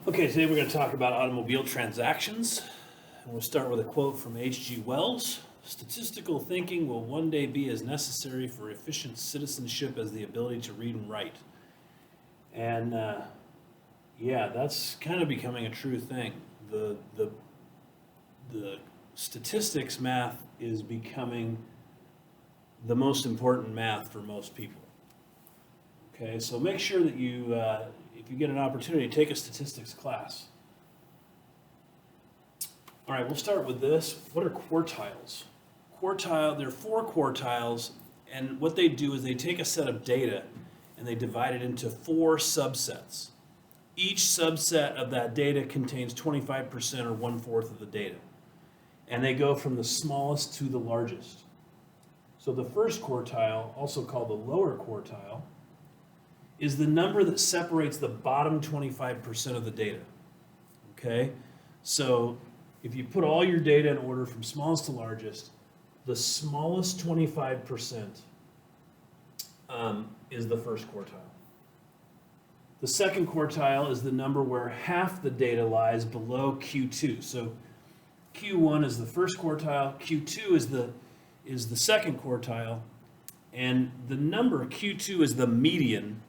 Okay, today we're going to talk about automobile transactions. And we'll start with a quote from H.G. Wells. Statistical thinking will one day be as necessary for efficient citizenship as the ability to read and write. And yeah, that's kind of becoming a true thing. The statistics math is becoming the most important math for most people. Okay, so make sure that you, if you get an opportunity, take a statistics class. All right, we'll start with this. What are quartiles? There are 4 quartiles, and what they do is they take a set of data and they divide it into 4 subsets. Each subset of that data contains 25% or 1/4 of the data. And they go from the smallest to the largest. So the first quartile, also called the lower quartile, is the number that separates the bottom 25% of the data. Okay? So if you put all your data in order from smallest to largest, the smallest 25% is the first quartile. The second quartile is the number where half the data lies below Q2. So Q1 is the first quartile, Q2 is the second quartile, and the number Q2 is the median,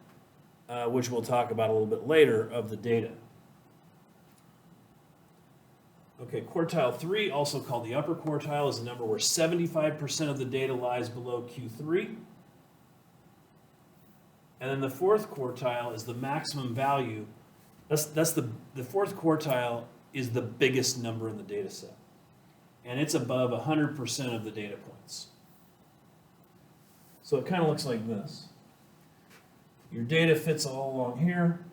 which we'll talk about a little bit later, of the data. Okay, quartile 3, also called the upper quartile, is the number where 75% of the data lies below Q3. And then the fourth quartile is the maximum value. That's the fourth quartile is the biggest number in the data set. And it's above 100% of the data points. So it kind of looks like this. Your data fits all along here.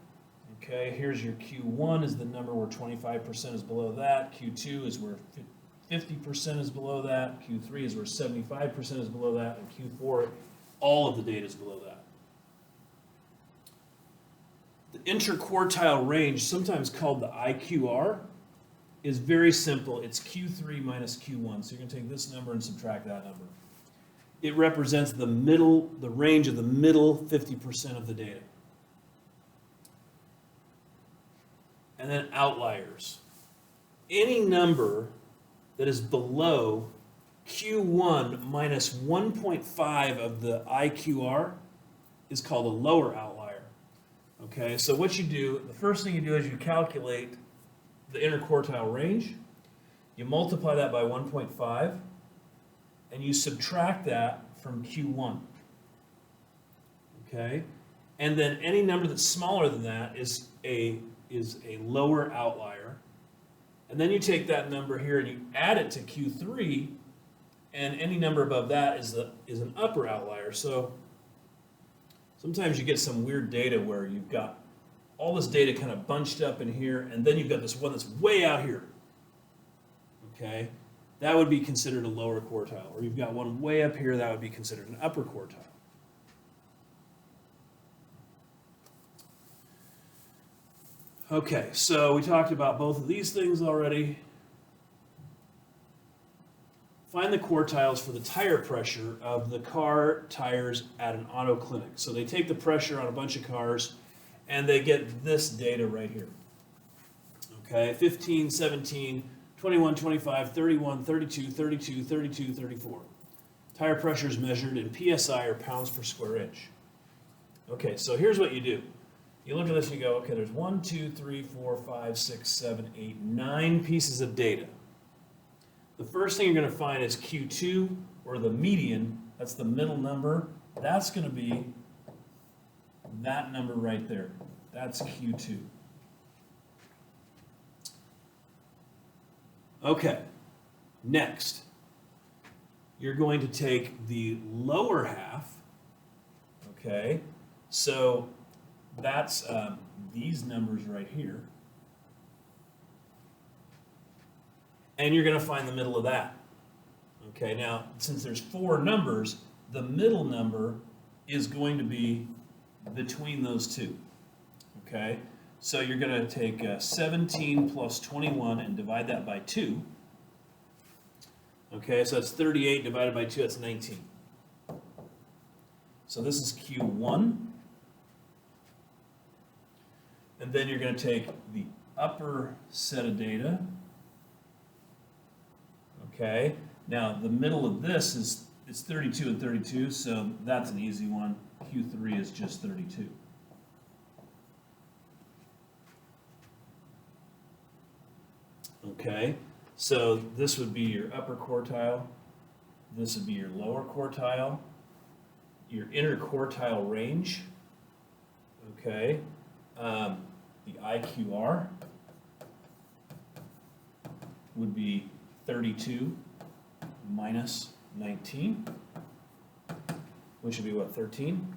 Okay, here's your Q1 is the number where 25% is below that. Q2 is where 50% is below that. Q3 is where 75% is below that. And Q4, all of the data is below that. The interquartile range, sometimes called the IQR, is very simple. It's Q3 minus Q1. So you're going to take this number and subtract that number. It represents the range of the middle 50% of the data. And then outliers. Any number that is below Q1 minus 1.5 of the IQR is called a lower outlier. Okay, so what you do, the first thing you do is you calculate the interquartile range. You multiply that by 1.5, and you subtract that from Q1. Okay, and then any number that's smaller than that is a lower outlier. And then you take that number here and you add it to Q3, and any number above that is an upper outlier. So sometimes you get some weird data where you've got all this data kind of bunched up in here, and then you've got this one that's way out here. Okay, that would be considered a lower quartile. Or you've got one way up here, that would be considered an upper quartile. Okay, so we talked about both of these things already. Find the quartiles for the tire pressure of the car tires at an auto clinic. So they take the pressure on a bunch of cars, and they get this data right here. Okay, 15, 17, 21, 25, 31, 32, 32, 32, 34. Tire pressure is measured in PSI, or pounds per square inch. Okay, so here's what you do. You look at this and you go, okay, there's 1, 2, 3, 4, 5, 6, 7, 8, 9 pieces of data. The first thing you're going to find is Q2, or the median. That's the middle number. That's going to be that number right there. That's Q2. Okay, next, you're going to take the lower half, okay? So that's these numbers right here. And you're going to find the middle of that. Okay, now, since there's 4 numbers, the middle number is going to be between those two. Okay, so you're going to take 17 plus 21 and divide that by 2. Okay, so that's 38 divided by 2, that's 19. So this is Q1. And then you're going to take the upper set of data. Okay, now the middle of this it's 32 and 32, so that's an easy one. Q3 is just 32. Okay, so this would be your upper quartile, this would be your lower quartile, your interquartile range, okay, the IQR would be 32 minus 19, which would be what, 13?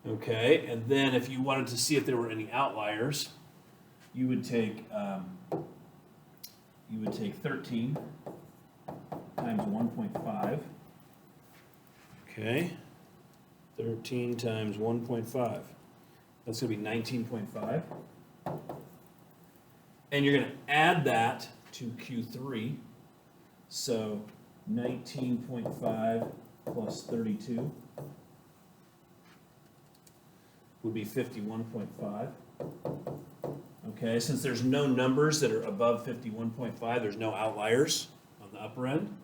Okay, and then if you wanted to see if there were any outliers, you would take 13 times 1.5. Okay, 13 times 1.5. That's going to be 19.5. And you're going to add that to Q3. So 19.5 plus 32 would be 51.5. Okay, since there's no numbers that are above 51.5, there's no outliers on the upper end.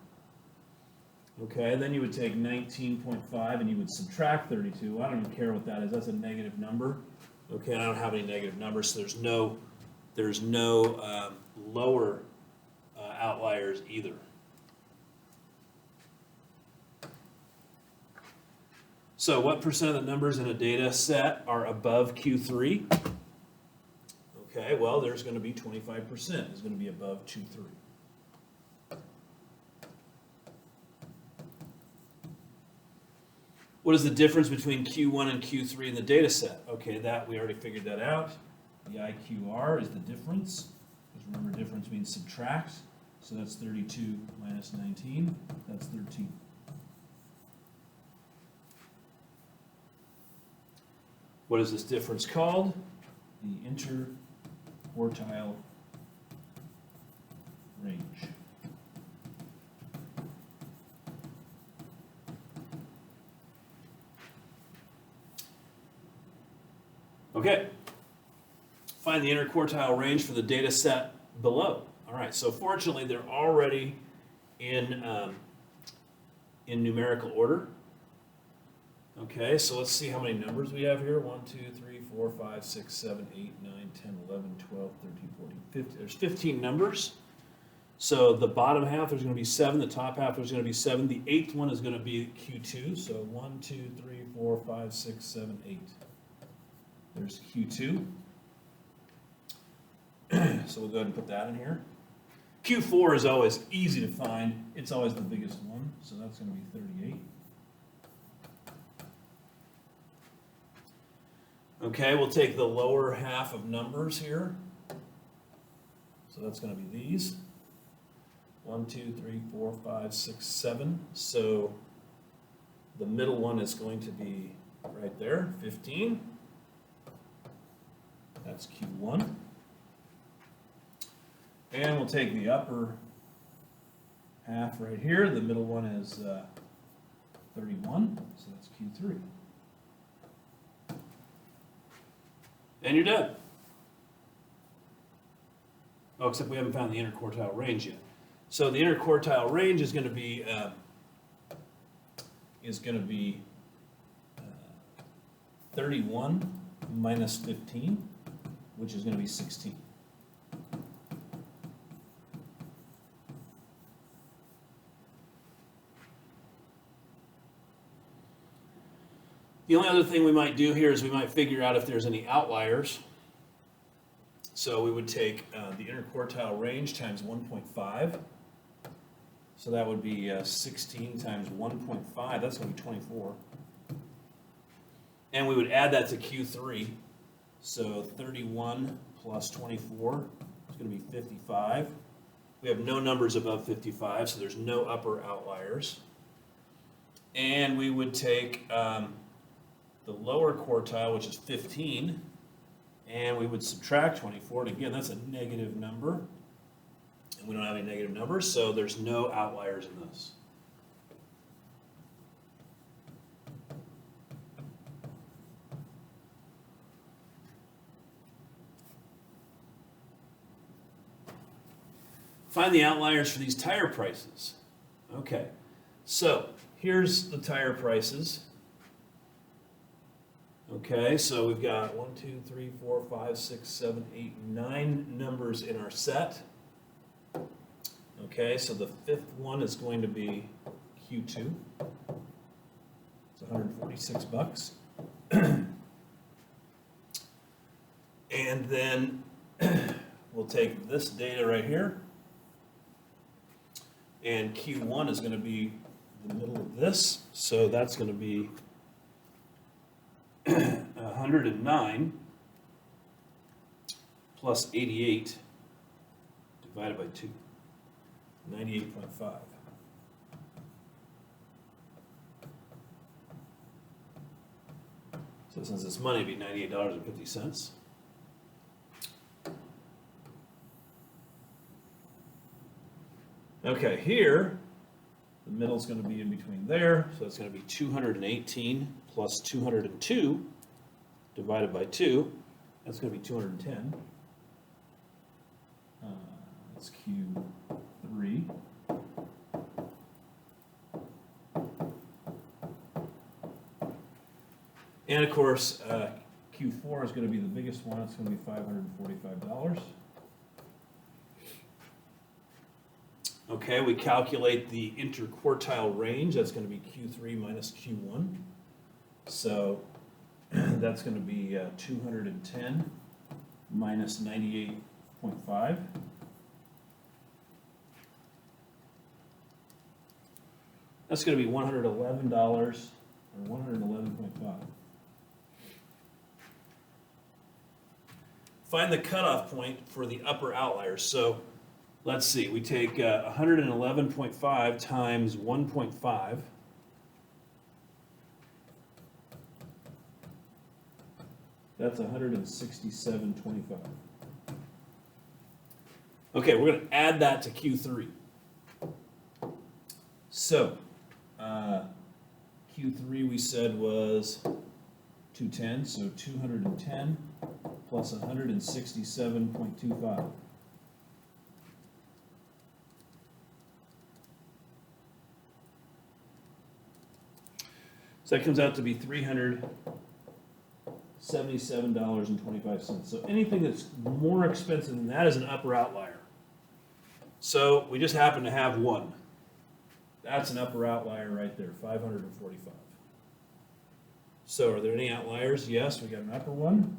Okay, then you would take 19.5 and you would subtract 32. I don't even care what that is. That's a negative number. Okay, I don't have any negative numbers, so there's no lower outliers either. So what percent of the numbers in a data set are above Q3? Okay, well, there's going to be 25% is going to be above Q3. What is the difference between Q1 and Q3 in the data set? Okay, that we already figured that out. The IQR is the difference, because remember difference means subtract. So that's 32 minus 19, that's 13. What is this difference called? The interquartile range. Okay, find the interquartile range for the data set below. All right, so fortunately they're already in numerical order. Okay, so let's see how many numbers we have here. 1, 2, 3, 4, 5, 6, 7, 8, 9, 10, 11, 12, 13, 14, 15. There's 15 numbers. So the bottom half there's going to be 7, the top half there's going to be 7. The eighth one is going to be Q2. So 1, 2, 3, 4, 5, 6, 7, 8. There's Q2. So we'll go ahead and put that in here. Q4 is always easy to find. It's always the biggest one. So that's going to be 38. Okay, we'll take the lower half of numbers here. So that's going to be these. 1, 2, 3, 4, 5, 6, 7. So the middle one is going to be right there, 15. That's Q1. And we'll take the upper half right here. The middle one is 31, so that's Q3. And you're done. Oh, except we haven't found the interquartile range yet. So the interquartile range is going to be 31 minus 15, which is going to be 16. The only other thing we might do here is we might figure out if there's any outliers. So we would take the interquartile range times 1.5. So that would be 16 times 1.5. That's going to be 24. And we would add that to Q3. So 31 plus 24 is going to be 55. We have no numbers above 55, so there's no upper outliers. And we would take the lower quartile, which is 15, and we would subtract 24. And again, that's a negative number. And we don't have any negative numbers, so there's no outliers in this. Find the outliers for these tire prices. Okay, so here's the tire prices. Okay, so we've got 1, 2, 3, 4, 5, 6, 7, 8, 9 numbers in our set. Okay, so the fifth one is going to be Q2. It's $146. And then we'll take this data right here, and Q1 is going to be the middle of this, so that's going to be 109 plus 88 divided by 2, 98.5. So since it's money, it'd be $98.50. Okay, here, the middle's going to be in between there, so it's going to be 218 plus 202 divided by 2. That's going to be 210. That's Q3. And of course, Q4 is going to be the biggest one. It's going to be $545. Okay, we calculate the interquartile range. That's going to be Q3 minus Q1. So that's going to be 210 minus 98.5. That's going to be $111 or 111.5. Find the cutoff point for the upper outliers. So let's see, we take 111.5 times 1.5. That's 167.25. Okay, we're going to add that to Q3. So, Q3 we said was 210, so 210 plus 167.25. So that comes out to be $377.25. So anything that's more expensive than that is an upper outlier. So we just happen to have one. That's an upper outlier right there, 545. So are there any outliers? Yes, we got an upper one.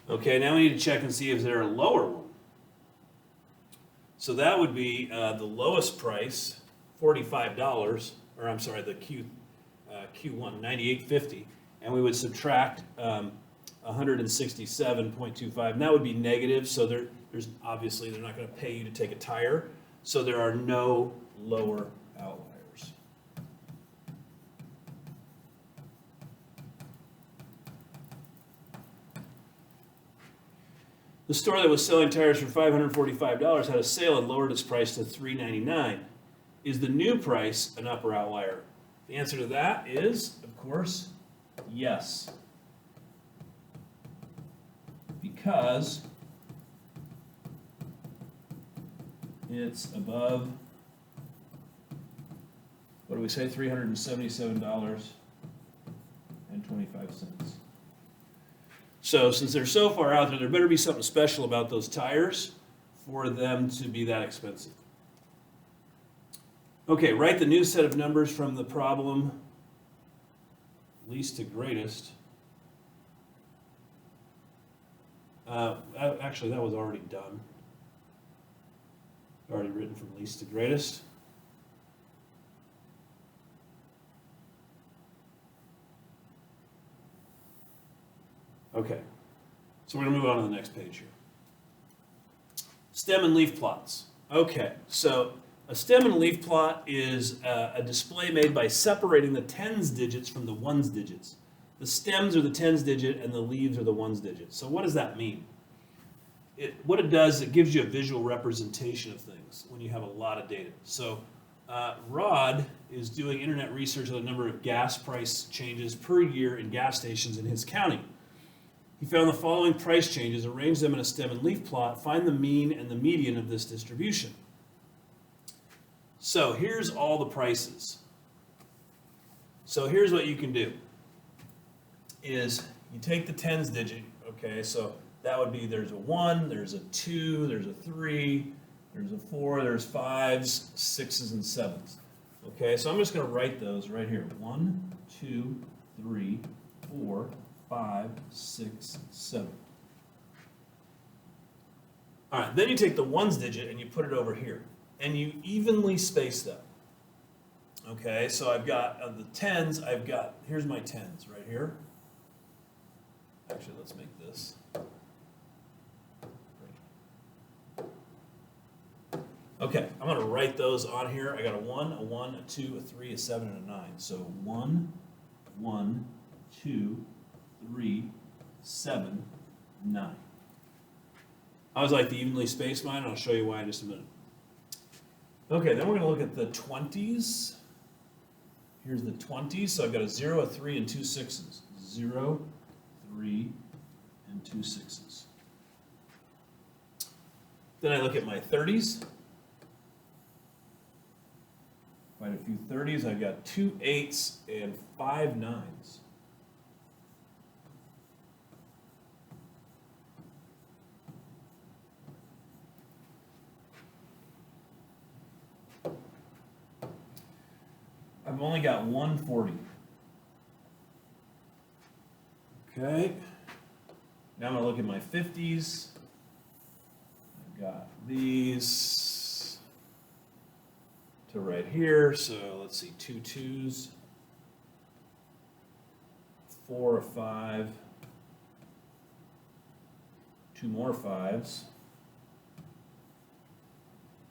Okay, now we need to check and see if there a lower one. So that would be the lowest price, $45, or I'm sorry, the Q1, $98.50, and we would subtract 167.25, and that would be negative, so there's obviously they're not going to pay you to take a tire, so there are no lower outliers. The store that was selling tires for $545 had a sale and lowered its price to $399. Is the new price an upper outlier? The answer to that is, of course, yes. Because it's above, what do we say, $377.25. So since they're so far out there, there better be something special about those tires for them to be that expensive. Okay, write the new set of numbers from the problem least to greatest. Actually, that was already done. Already written from least to greatest. Okay, so we're going to move on to the next page here. Stem and leaf plots. Okay, so a stem and leaf plot is a display made by separating the tens digits from the ones digits. The stems are the tens digit and the leaves are the ones digit. So what does that mean? What it does, it gives you a visual representation of things when you have a lot of data. So Rod is doing internet research on the number of gas price changes per year in gas stations in his county. He found the following price changes, arrange them in a stem and leaf plot, find the mean and the median of this distribution. So here's all the prices. So here's what you can do, is you take the tens digit, okay, so that would be there's a 1, there's a 2, there's a 3, there's a 4, there's 5s, 6s, and 7s. Okay, so I'm just going to write those right here. 1, 2, 3, 4, 5, 6, 7. All right, then you take the ones digit and you put it over here. And you evenly space them. Okay, so I've got the tens, here's my tens right here. Actually, let's make this. Okay, I'm going to write those on here. I got a 1, a 1, a 2, a 3, a 7, and a 9. So 1, 1, 2, 3, 7, 9. I always like to evenly space mine, and I'll show you why in just a minute. Okay, then we're going to look at the 20s. Here's the 20s. So I've got a 0, a 3, and 2 6s. 0, 3, and 2 6s. Then I look at my 30s. Quite a few 30s. I've got 2 8s and 5 9s. I've only got 1 40. Okay. Now I'm going to look at my 50s. I've got these to right here. So let's see, 2 2s, 4 a 5, 2 more 5s,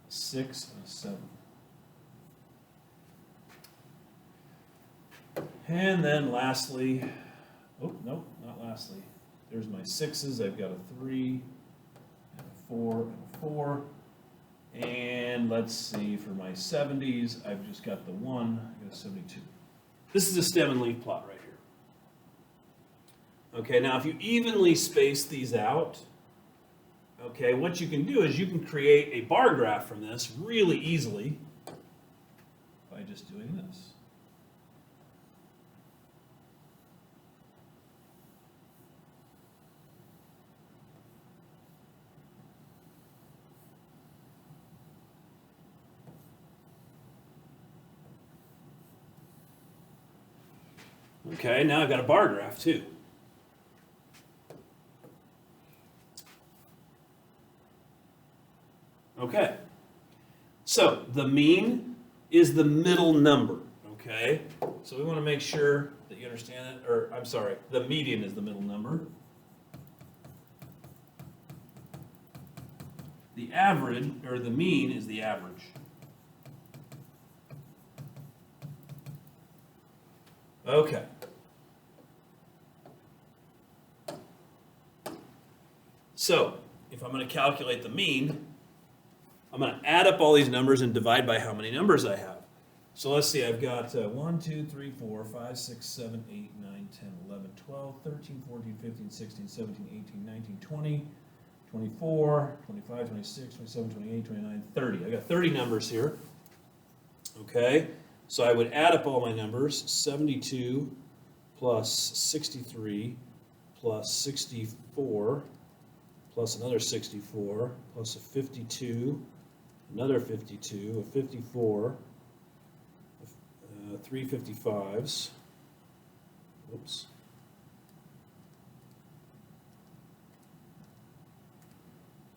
6 and a 7. And then lastly, oh, no, not lastly. There's my 6s. I've got a 3, and a 4, and a 4. And let's see, for my 70s, I've just got the 1, I've got a 72. This is a stem and leaf plot right here. Okay, now if you evenly space these out, okay, what you can do is you can create a bar graph from this really easily by just doing this. Okay, now I've got a bar graph too. Okay, so the mean is the middle number, okay? So we want to make sure that you understand it, or I'm sorry, the median is the middle number. The average, or the mean, is the average. Okay. So, if I'm going to calculate the mean, I'm going to add up all these numbers and divide by how many numbers I have. So let's see, I've got 1, 2, 3, 4, 5, 6, 7, 8, 9, 10, 11, 12, 13, 14, 15, 16, 17, 18, 19, 20, 24, 25, 26, 27, 28, 29, 30. I've got 30 numbers here. Okay, so I would add up all my numbers, 72 plus 63 plus 64 plus another 64 plus a 52, another 52, a 54, 3 55s, oops,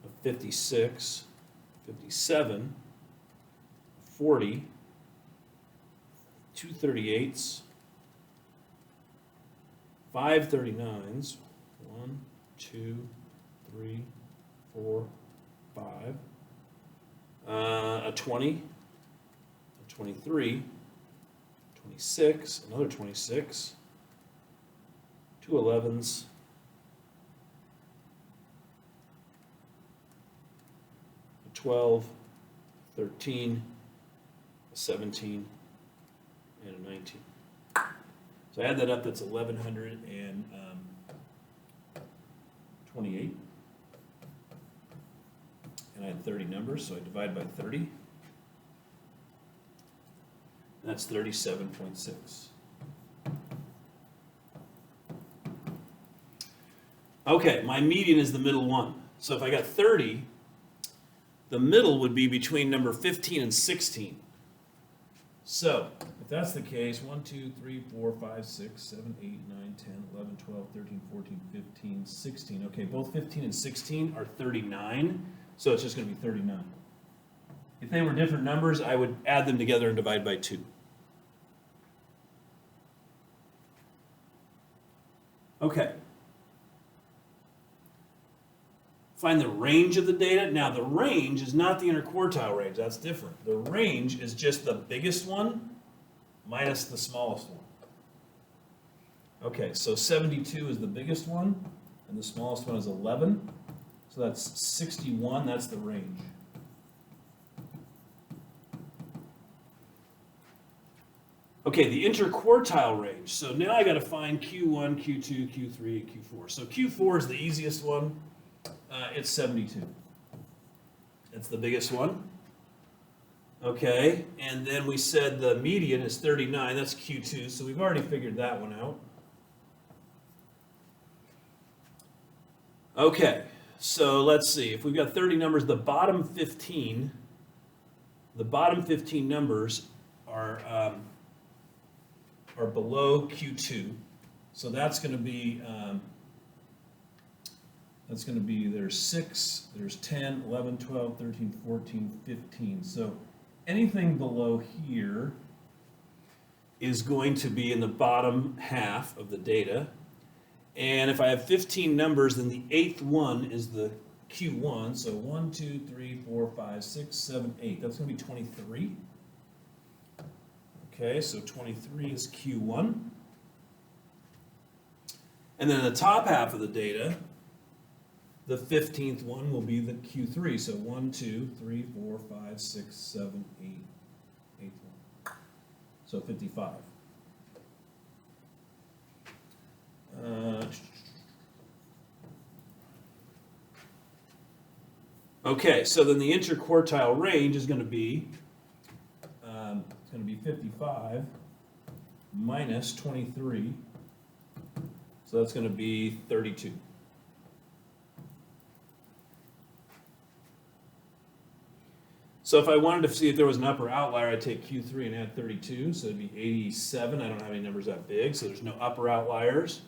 a 56, 57, 40, 2 38s, 5 39s, 1, 2, 3, 4, 5, a 20, a 23, 26, another 26, 2 11s, a 12, 13, a 17, and a 19. So I add that up, that's 1,128. And I had 30 numbers, so I divide by 30. And that's 37.6. Okay, my median is the middle one. So if I got 30, the middle would be between number 15 and 16. So, if that's the case, 1, 2, 3, 4, 5, 6, 7, 8, 9, 10, 11, 12, 13, 14, 15, 16. Okay, both 15 and 16 are 39, so it's just going to be 39. If they were different numbers, I would add them together and divide by 2. Okay. Find the range of the data. Now, the range is not the interquartile range. That's different. The range is just the biggest one minus the smallest one. Okay, so 72 is the biggest one, and the smallest one is 11. So that's 61. That's the range. Okay, the interquartile range. So now I got to find Q1, Q2, Q3, and Q4. So Q4 is the easiest one. It's 72. It's the biggest one. Okay, and then we said the median is 39. That's Q2, so we've already figured that one out. Okay, so let's see. If we've got 30 numbers, the bottom 15 numbers are below Q2. So that's going to be there's 6, there's 10, 11, 12, 13, 14, 15. So anything below here is going to be in the bottom half of the data. And if I have 15 numbers, then the 8th one is the Q1. So 1, 2, 3, 4, 5, 6, 7, 8. That's going to be 23. Okay, so 23 is Q1. And then in the top half of the data, the 15th one will be the Q3. So 1, 2, 3, 4, 5, 6, 7, 8, 8th one. So 55. Okay, so then the interquartile range is going to be 55 minus 23. So that's going to be 32. So if I wanted to see if there was an upper outlier, I'd take Q3 and add 32, so it'd be 87. I don't have any numbers that big, so there's no upper outliers.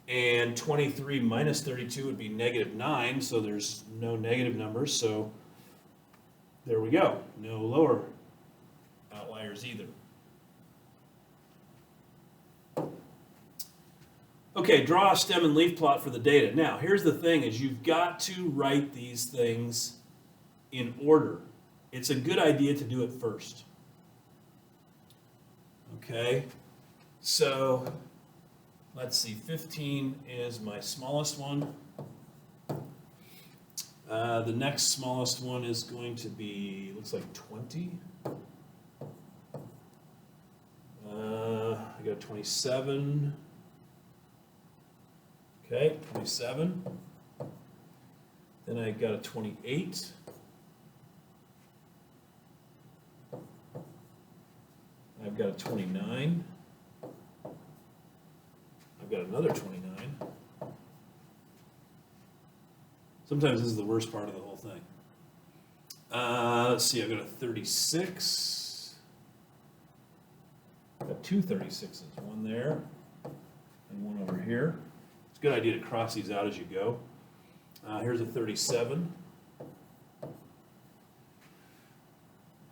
And 23 minus 32 would be negative 9, so there's no negative numbers, so there we go. No lower outliers either. Okay, draw a stem and leaf plot for the data. Now, here's the thing, is you've got to write these things in order. It's a good idea to do it first. Okay, so let's see, 15 is my smallest one. The next smallest one is going to be, looks like 20. I got 27. Okay, 27. Then I got a 28. I've got a 29. I've got another 29. Sometimes this is the worst part of the whole thing. Let's see, I've got a 36. I've got two 36s, one there and one over here. It's a good idea to cross these out as you go. Here's a 37.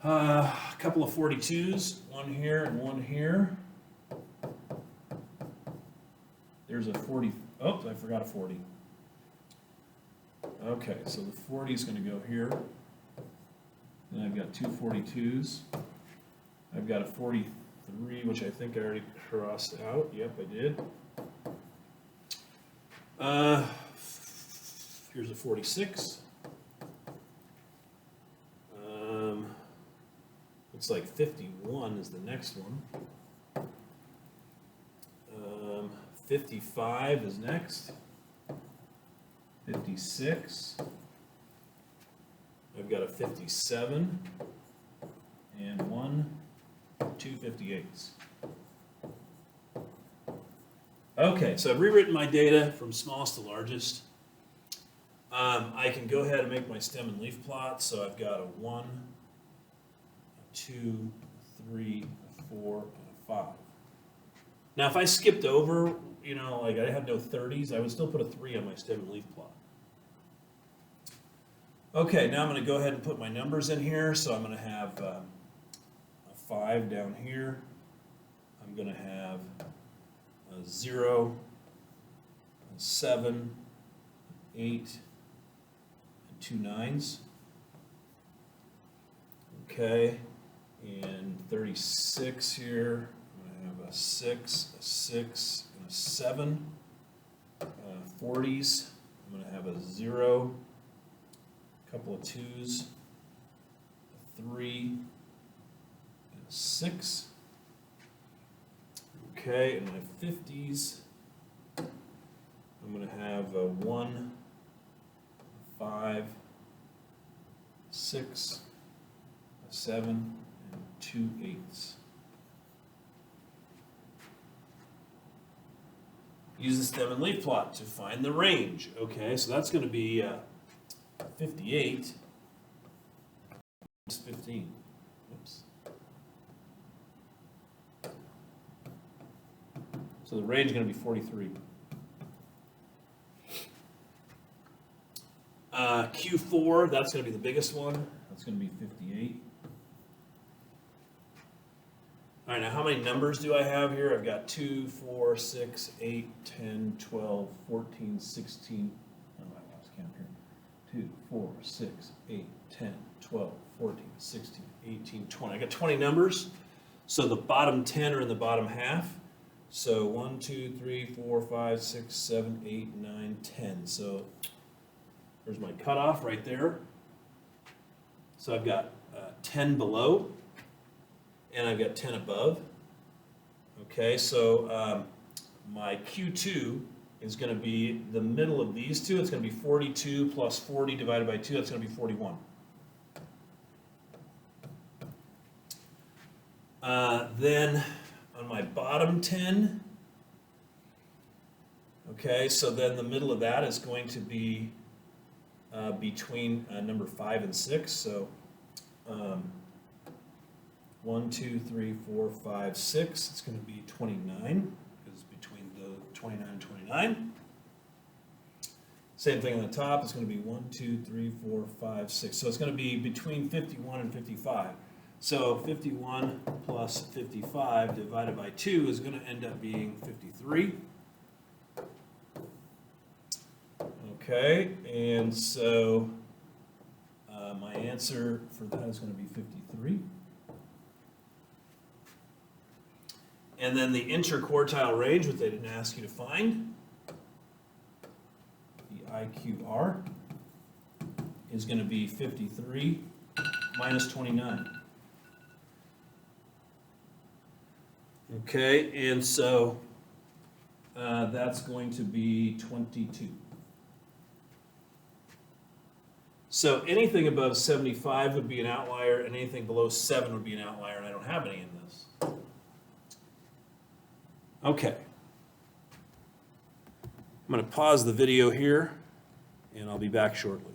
A couple of 42s, one here and one here. There's a 40, oh, I forgot a 40. Okay, so the 40 is going to go here. Then I've got two 42s. I've got a 43, which I think I already crossed out. Yep, I did. Here's a 46. Looks like 51 is the next one. 55 is next. 56. I've got a 57 and 2 58s. Okay, so I've rewritten my data from smallest to largest. I can go ahead and make my stem and leaf plot. So I've got a 1, a 2, a 3, a 4, and a 5. Now, if I skipped over, you know, like I had no 30s, I would still put a 3 on my stem and leaf plot. Okay, now I'm going to go ahead and put my numbers in here. So I'm going to have a 5 down here. I'm going to have a 0, a 7, 8, and 2 9s. Okay, and 36 here. I'm going to have a 6, a 6, and a 7. 40s, I'm going to have a 0, a couple of 2s, a 3, and a 6. Okay, and my 50s, I'm going to have a 1, a 5, 6, a 7, and 2 8s. Use the stem and leaf plot to find the range. Okay, so that's going to be 58 minus 15. Oops. So the range is going to be 43. Q4, that's going to be the biggest one. That's going to be 58. All right, now how many numbers do I have here? I've got 2, 4, 6, 8, 10, 12, 14, 16. Oh, I lost count here. 2, 4, 6, 8, 10, 12, 14, 16, 18, 20. I got 20 numbers. So the bottom 10 are in the bottom half. So 1, 2, 3, 4, 5, 6, 7, 8, 9, 10. So there's my cutoff right there. So I've got 10 below, and I've got 10 above. Okay, so my Q2 is going to be the middle of these two. It's going to be 42 plus 40 divided by 2. That's going to be 41. Then on my bottom 10, okay, so then the middle of that is going to be between number 5 and 6. So 1, 2, 3, 4, 5, 6. It's going to be 29 because it's between the 29 and 29. Same thing on the top. It's going to be 1, 2, 3, 4, 5, 6. So it's going to be between 51 and 55. So 51 plus 55 divided by 2 is going to end up being 53. Okay, and so my answer for that is going to be 53. And then the interquartile range, which they didn't ask you to find, the IQR, is going to be 53 minus 29. Okay, and so that's going to be 22. So anything above 75 would be an outlier, and anything below 7 would be an outlier, and I don't have any in this. Okay. I'm going to pause the video here, and I'll be back shortly.